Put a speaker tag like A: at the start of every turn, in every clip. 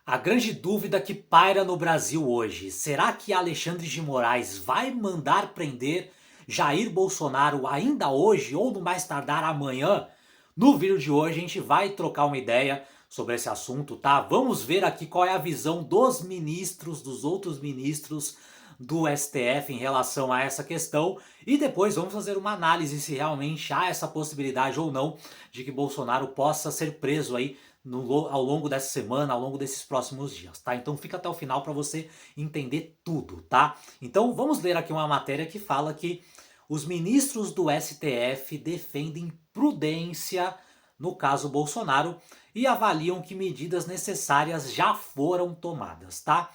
A: A grande dúvida que paira no Brasil hoje: será que Alexandre de Moraes vai mandar prender Jair Bolsonaro ainda hoje ou no mais tardar amanhã? No vídeo de hoje a gente vai trocar uma ideia sobre esse assunto, tá? Vamos ver aqui qual é a visão dos ministros, dos outros ministros do STF em relação a essa questão e depois vamos fazer uma análise se realmente há essa possibilidade ou não de que Bolsonaro possa ser preso aí ao longo dessa semana, ao longo desses próximos dias, tá? Então fica até o final para você entender tudo, tá? Então vamos ler aqui uma matéria que fala que os ministros do STF defendem prudência no caso Bolsonaro e avaliam que medidas necessárias já foram tomadas, tá?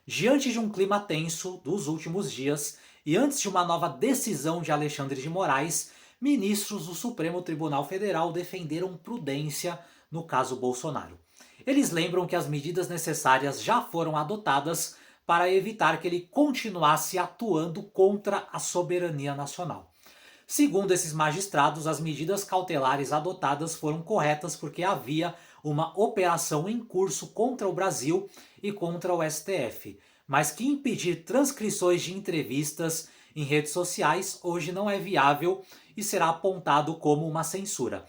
A: Diante de um clima tenso dos últimos dias e antes de uma nova decisão de Alexandre de Moraes, ministros do Supremo Tribunal Federal defenderam prudência no caso Bolsonaro. Eles lembram que as medidas necessárias já foram adotadas para evitar que ele continuasse atuando contra a soberania nacional. Segundo esses magistrados, as medidas cautelares adotadas foram corretas porque havia uma operação em curso contra o Brasil e contra o STF, mas que impedir transcrições de entrevistas em redes sociais hoje não é viável e será apontado como uma censura.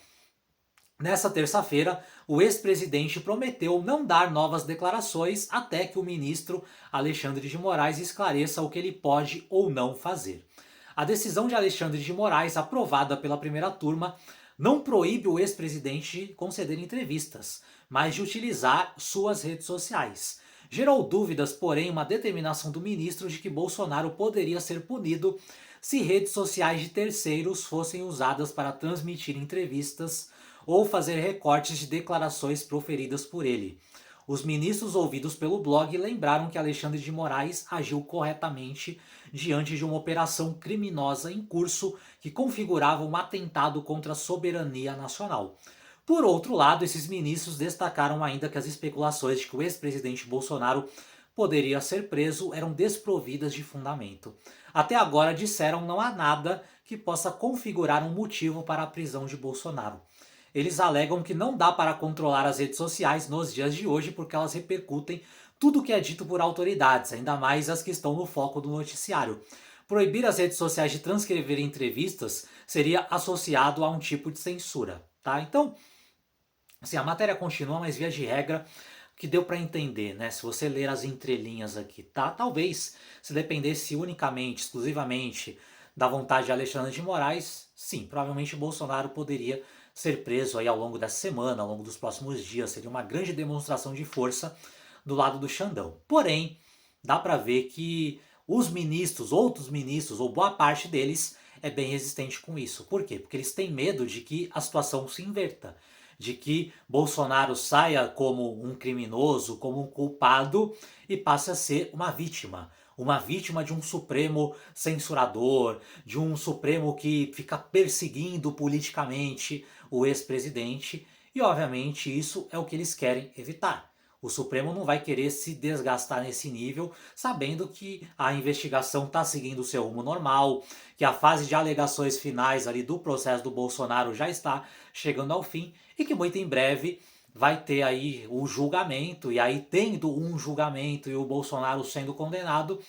A: Nessa terça-feira, o ex-presidente prometeu não dar novas declarações até que o ministro Alexandre de Moraes esclareça o que ele pode ou não fazer. A decisão de Alexandre de Moraes, aprovada pela primeira turma, não proíbe o ex-presidente de conceder entrevistas, mas de utilizar suas redes sociais. Gerou dúvidas, porém, uma determinação do ministro de que Bolsonaro poderia ser punido se redes sociais de terceiros fossem usadas para transmitir entrevistas ou fazer recortes de declarações proferidas por ele. Os ministros ouvidos pelo blog lembraram que Alexandre de Moraes agiu corretamente diante de uma operação criminosa em curso que configurava um atentado contra a soberania nacional. Por outro lado, esses ministros destacaram ainda que as especulações de que o ex-presidente Bolsonaro poderia ser preso eram desprovidas de fundamento. Até agora disseram não há nada que possa configurar um motivo para a prisão de Bolsonaro. Eles alegam que não dá para controlar as redes sociais nos dias de hoje porque elas repercutem tudo o que é dito por autoridades, ainda mais as que estão no foco do noticiário. Proibir as redes sociais de transcrever entrevistas seria associado a um tipo de censura, tá? Então, assim, a matéria continua, mas via de regra, o que deu para entender, né? Se você ler as entrelinhas aqui, tá? Talvez, se dependesse unicamente, exclusivamente da vontade de Alexandre de Moraes, sim, provavelmente Bolsonaro poderia ser preso aí ao longo dessa semana, ao longo dos próximos dias. Seria uma grande demonstração de força do lado do Xandão. Porém, dá para ver que os ministros, outros ministros, ou boa parte deles, é bem resistente com isso. Por quê? Porque eles têm medo de que a situação se inverta, de que Bolsonaro saia como um criminoso, como um culpado e passe a ser uma vítima. Uma vítima de um Supremo censurador, de um Supremo que fica perseguindo politicamente o ex-presidente, e obviamente isso é o que eles querem evitar. O Supremo não vai querer se desgastar nesse nível, sabendo que a investigação está seguindo o seu rumo normal, que a fase de alegações finais ali do processo do Bolsonaro já está chegando ao fim e que muito em breve vai ter aí o julgamento, e aí tendo um julgamento e o Bolsonaro sendo condenado,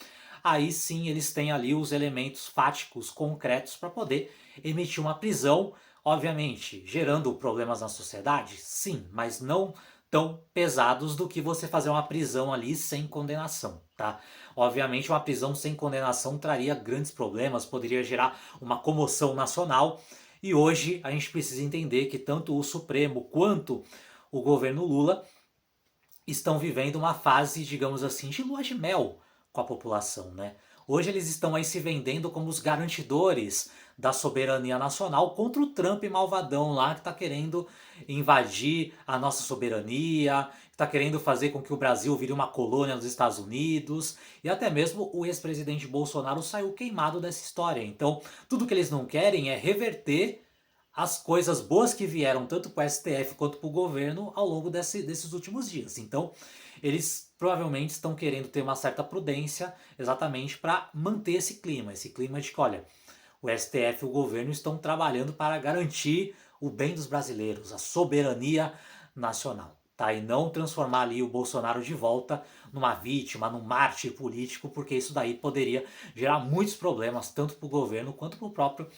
A: aí sim eles têm ali os elementos fáticos concretos para poder emitir uma prisão, obviamente gerando problemas na sociedade, sim, mas não tão pesados do que você fazer uma prisão ali sem condenação, tá? Obviamente uma prisão sem condenação traria grandes problemas, poderia gerar uma comoção nacional, e hoje a gente precisa entender que tanto o Supremo quanto o governo Lula estão vivendo uma fase, digamos assim, de lua de mel com a população, né? Hoje eles estão aí se vendendo como os garantidores da soberania nacional contra o Trump malvadão lá que está querendo invadir a nossa soberania, está querendo fazer com que o Brasil vire uma colônia dos Estados Unidos, e até mesmo o ex-presidente Bolsonaro saiu queimado dessa história. Então, tudo que eles não querem é reverter as coisas boas que vieram tanto para o STF quanto para o governo ao longo desses últimos dias. Então, eles provavelmente estão querendo ter uma certa prudência exatamente para manter esse clima de que, olha, o STF e o governo estão trabalhando para garantir o bem dos brasileiros, a soberania nacional. tá? E não transformar ali o Bolsonaro de volta numa vítima, num mártir político, porque isso daí poderia gerar muitos problemas, tanto para o governo quanto para o próprio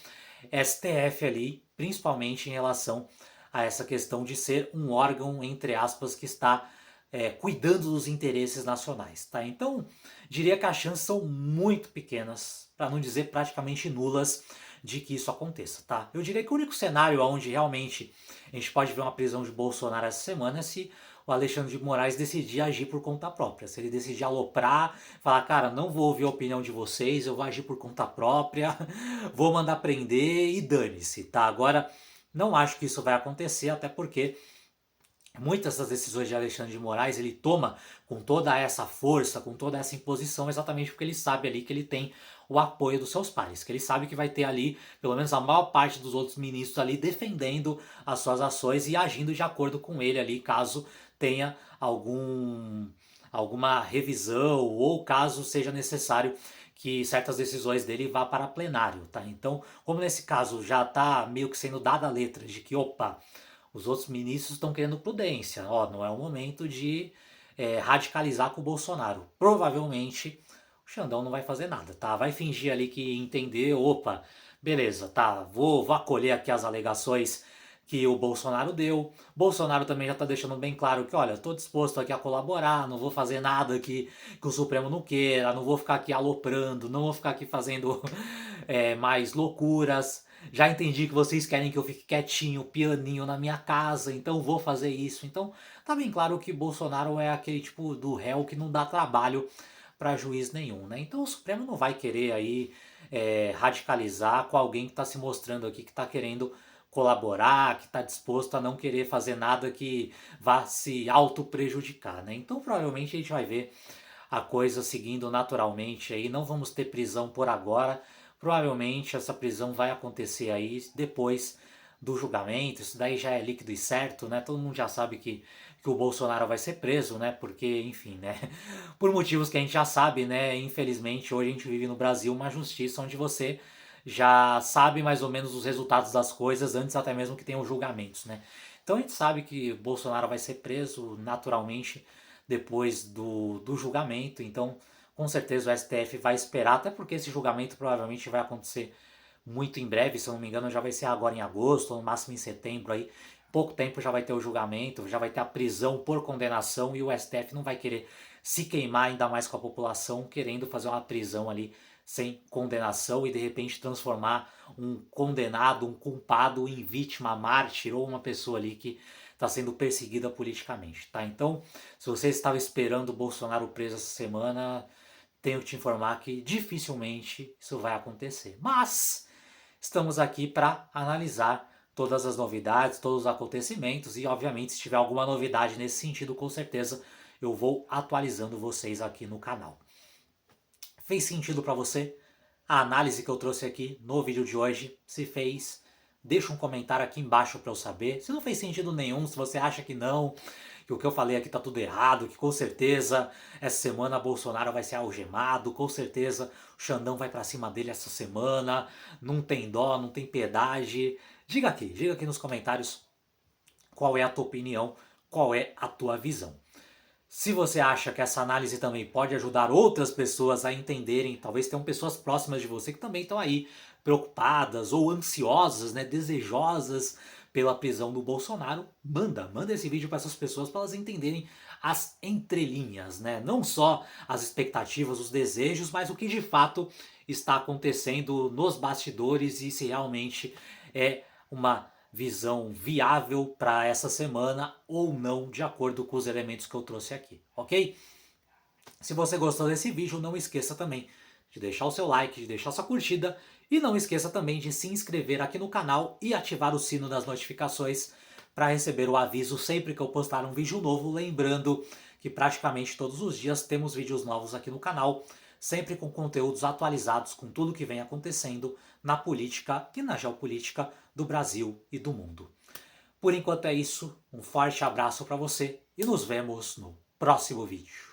A: STF ali, principalmente em relação a essa questão de ser um órgão, entre aspas, que está cuidando dos interesses nacionais, tá? Então, diria que as chances são muito pequenas, para não dizer praticamente nulas, de que isso aconteça, tá? Eu diria que o único cenário onde realmente a gente pode ver uma prisão de Bolsonaro essa semana é se o Alexandre de Moraes decidir agir por conta própria. Se ele decidir aloprar, falar, cara, não vou ouvir a opinião de vocês, eu vou agir por conta própria, vou mandar prender e dane-se, tá? Agora, não acho que isso vai acontecer, até porque muitas das decisões de Alexandre de Moraes ele toma com toda essa força, com toda essa imposição, exatamente porque ele sabe ali que ele tem o apoio dos seus pares, que ele sabe que vai ter ali, pelo menos a maior parte dos outros ministros ali defendendo as suas ações e agindo de acordo com ele ali, caso tenha alguma revisão ou caso seja necessário que certas decisões dele vá para plenário, tá? Então, como nesse caso já está meio que sendo dada a letra de que, opa, os outros ministros estão querendo prudência. Ó, não é o momento de radicalizar com o Bolsonaro. Provavelmente o Xandão não vai fazer nada, tá? Vai fingir ali que entendeu, opa, beleza, tá, vou acolher aqui as alegações que o Bolsonaro deu. Bolsonaro também já está deixando bem claro que, olha, estou disposto aqui a colaborar, não vou fazer nada que o Supremo não queira, não vou ficar aqui aloprando, não vou ficar aqui fazendo mais loucuras. Já entendi que vocês querem que eu fique quietinho, pianinho na minha casa, então vou fazer isso. Então, tá bem claro que Bolsonaro é aquele tipo do réu que não dá trabalho para juiz nenhum, né? Então o Supremo não vai querer aí radicalizar com alguém que está se mostrando aqui que está querendo colaborar, que está disposto a não querer fazer nada que vá se auto prejudicar, né? Então provavelmente a gente vai ver a coisa seguindo naturalmente aí, não vamos ter prisão por agora. Provavelmente essa prisão vai acontecer aí depois do julgamento. Isso daí já é líquido e certo, né? Todo mundo já sabe que o Bolsonaro vai ser preso, né? Porque, enfim, né? Por motivos que a gente já sabe, né? Infelizmente, hoje a gente vive no Brasil uma justiça onde você já sabe mais ou menos os resultados das coisas antes até mesmo que tenham julgamentos, né? Então a gente sabe que Bolsonaro vai ser preso naturalmente depois do julgamento. Então, com certeza o STF vai esperar, até porque esse julgamento provavelmente vai acontecer muito em breve, se eu não me engano, já vai ser agora em agosto, ou no máximo em setembro aí. Pouco tempo já vai ter o julgamento, já vai ter a prisão por condenação e o STF não vai querer se queimar ainda mais com a população, querendo fazer uma prisão ali sem condenação e de repente transformar um condenado, um culpado em vítima, mártir ou uma pessoa ali que está sendo perseguida politicamente, tá? Então, se você estava esperando o Bolsonaro preso essa semana, tenho que te informar que dificilmente isso vai acontecer. Mas estamos aqui para analisar todas as novidades, todos os acontecimentos e, obviamente, se tiver alguma novidade nesse sentido, com certeza eu vou atualizando vocês aqui no canal. Fez sentido para você a análise que eu trouxe aqui no vídeo de hoje? Se fez, deixa um comentário aqui embaixo para eu saber. Se não fez sentido nenhum, se você acha que não, que o que eu falei aqui tá tudo errado, que com certeza essa semana Bolsonaro vai ser algemado, com certeza o Xandão vai para cima dele essa semana, não tem dó, não tem piedade. Diga aqui nos comentários qual é a tua opinião, qual é a tua visão. Se você acha que essa análise também pode ajudar outras pessoas a entenderem, talvez tenham pessoas próximas de você que também estão aí preocupadas ou ansiosas, né, desejosas pela prisão do Bolsonaro, manda esse vídeo para essas pessoas para elas entenderem as entrelinhas, né? Não só as expectativas, os desejos, mas o que de fato está acontecendo nos bastidores e se realmente é uma visão viável para essa semana ou não, de acordo com os elementos que eu trouxe aqui, ok? Se você gostou desse vídeo, não esqueça também de deixar o seu like, de deixar sua curtida e não esqueça também de se inscrever aqui no canal e ativar o sino das notificações para receber o aviso sempre que eu postar um vídeo novo, lembrando que praticamente todos os dias temos vídeos novos aqui no canal, sempre com conteúdos atualizados com tudo que vem acontecendo na política e na geopolítica do Brasil e do mundo. Por enquanto é isso, um forte abraço para você e nos vemos no próximo vídeo.